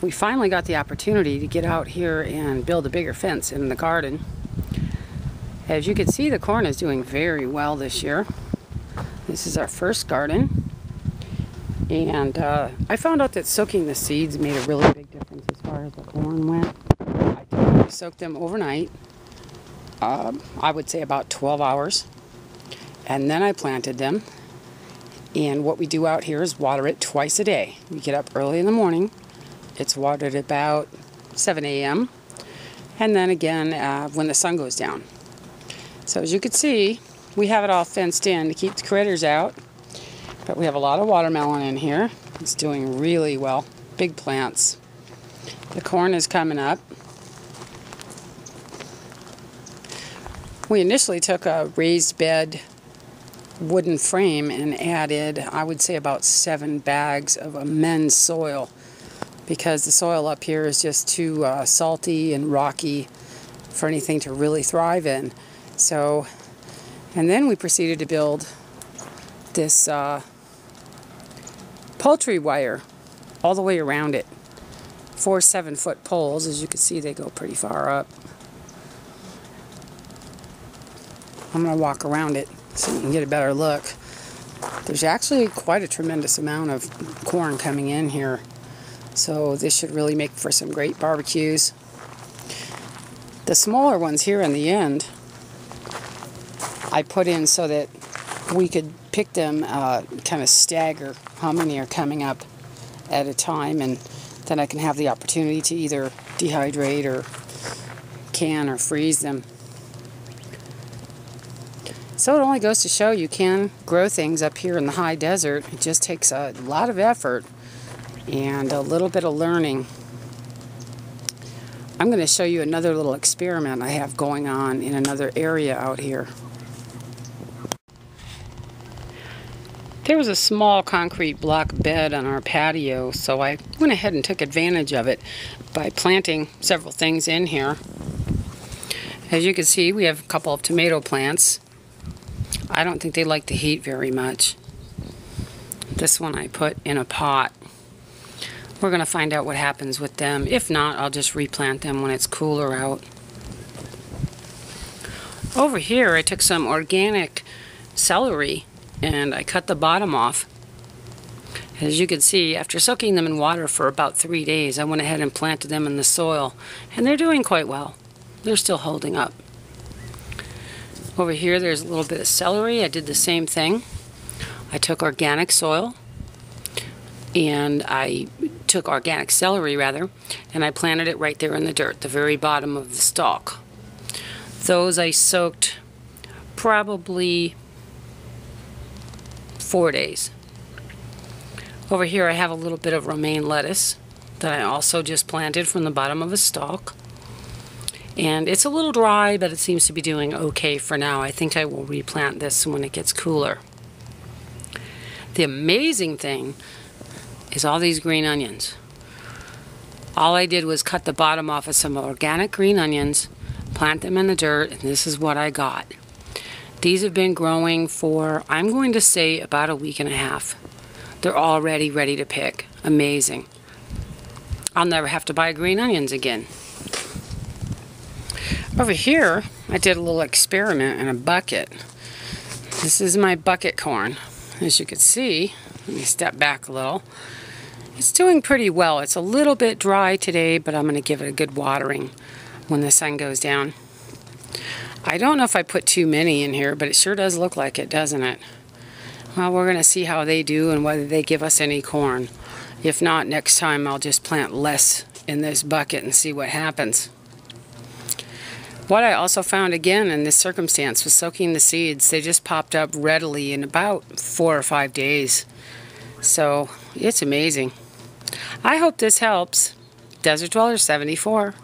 we finally got the opportunity to get out here and build a bigger fence in the garden. As you can see, the corn is doing very well this year. This is our first garden, and I found out that soaking the seeds made a really big difference as far as the corn went. I totally soaked them overnight, I would say about 12 hours, and then I planted them. And what we do out here is water it twice a day. We get up early in the morning. It's watered about 7 a.m. and then again when the sun goes down. So as you can see, we have it all fenced in to keep the critters out. But we have a lot of watermelon in here. It's doing really well. Big plants. The corn is coming up. We initially took a raised bed wooden frame and added, I would say, about 7 bags of amends soil, because the soil up here is just too salty and rocky for anything to really thrive in. So, and then we proceeded to build this poultry wire all the way around it. 4 7-foot poles. As you can see, they go pretty far up. I'm going to walk around it so you can get a better look. There's actually quite a tremendous amount of corn coming in here. So this should really make for some great barbecues. The smaller ones here in the end, I put in so that we could pick them, kind of stagger how many are coming up at a time, and then I can have the opportunity to either dehydrate or can or freeze them. So it only goes to show you can grow things up here in the high desert. It just takes a lot of effort and a little bit of learning. I'm going to show you another little experiment I have going on in another area out here. There was a small concrete block bed on our patio, so I went ahead and took advantage of it by planting several things in here. As you can see, we have a couple of tomato plants. I don't think they like the heat very much. This one I put in a pot. We're going to find out what happens with them. If not, I'll just replant them when it's cooler out. Over here, I took some organic celery and I cut the bottom off. As you can see, after soaking them in water for about 3 days, I went ahead and planted them in the soil, and they're doing quite well. They're still holding up. Over here, there's a little bit of celery. I did the same thing. I took organic soil, and I took organic celery, rather, and I planted it right there in the dirt, the very bottom of the stalk. Those I soaked probably 4 days. Over here, I have a little bit of romaine lettuce that I also just planted from the bottom of a stalk. And it's a little dry, but it seems to be doing okay for now. I think I will replant this when it gets cooler. The amazing thing is all these green onions. All I did was cut the bottom off of some organic green onions, plant them in the dirt, and this is what I got. These have been growing for, I'm going to say, about a week and a half. They're already ready to pick. Amazing. I'll never have to buy green onions again. Over here, I did a little experiment in a bucket. This is my bucket corn. As you can see, let me step back a little. It's doing pretty well. It's a little bit dry today, but I'm going to give it a good watering when the sun goes down. I don't know if I put too many in here, but it sure does look like it, doesn't it? Well, we're going to see how they do and whether they give us any corn. If not, next time I'll just plant less in this bucket and see what happens. What I also found again in this circumstance was soaking the seeds. They just popped up readily in about 4 or 5 days. So it's amazing. I hope this helps. Desert Dweller 74.